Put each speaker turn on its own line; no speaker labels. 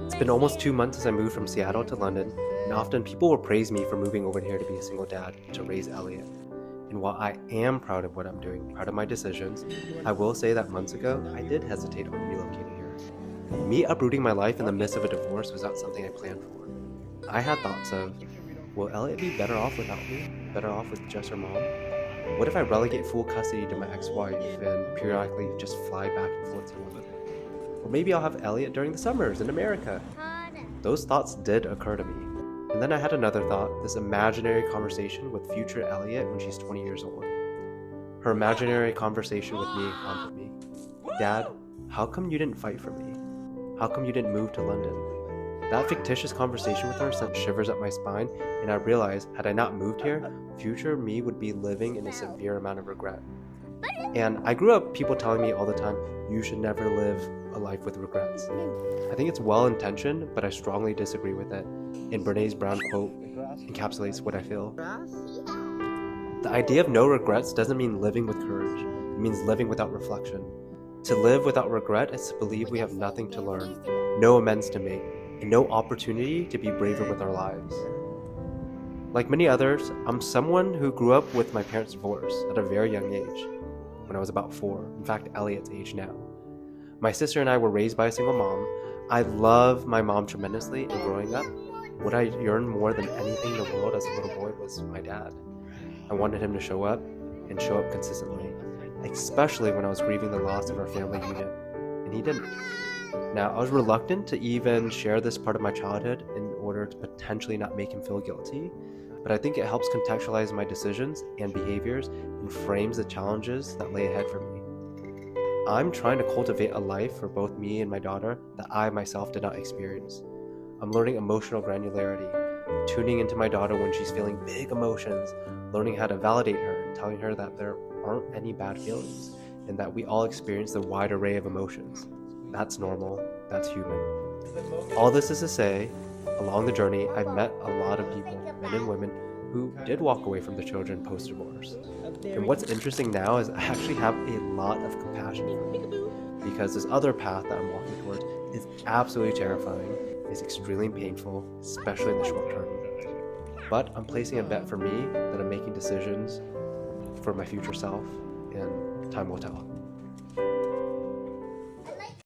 It's been almost 2 months since I moved from Seattle to London, and often people will praise me for moving over here to be a single dad to raise Elliott. And while I am proud of what I'm doing, proud of my decisions, I will say that months ago, I did hesitate on relocating here. Me uprooting my life in the midst of a divorce was not something I planned for. I had thoughts of, will Elliott be better off without me? Better off with just her mom? What if I relegate full custody to my ex-wife and periodically just fly back and forth to London? Or maybe I'll have Elliott during the summers in America. Those thoughts did occur to me. And then I had another thought, this imaginary conversation with future Elliott when she's 20 years old. Her imaginary conversation with me haunted me. Dad, how come you didn't fight for me? How come you didn't move to London? That fictitious conversation with her sent shivers up my spine, and I realized had I not moved here, future me would be living in a severe amount of regret. And I grew up people telling me all the time, you should never live a life with regrets. I think it's well-intentioned, but I strongly disagree with it. And Brené Brown quote encapsulates what I feel. The idea of no regrets doesn't mean living with courage. It means living without reflection. To live without regret is to believe we have nothing to learn, no amends to make, and no opportunity to be braver with our lives. Like many others, I'm someone who grew up with my parents' divorce at a very young age, when I was about 4, in fact Elliott's age now. My sister and I were raised by a single mom. I love my mom tremendously, and growing up, what I yearned more than anything in the world as a little boy was my dad. I wanted him to show up, and show up consistently, especially when I was grieving the loss of our family unit, and he didn't. Now, I was reluctant to even share this part of my childhood in order to potentially not make him feel guilty, but I think it helps contextualize my decisions and behaviors and frames the challenges that lay ahead for me. I'm trying to cultivate a life for both me and my daughter that I myself did not experience. I'm learning emotional granularity, tuning into my daughter when she's feeling big emotions, learning how to validate her and telling her that there aren't any bad feelings and that we all experience the wide array of emotions. That's normal, that's human. All this is to say, along the journey, I've met a lot of people, men and women, who did walk away from the children post-divorce. And what's interesting now is I actually have a lot of compassion for me, because this other path that I'm walking towards is absolutely terrifying, is extremely painful, especially in the short term. But I'm placing a bet for me that I'm making decisions for my future self, and time will tell.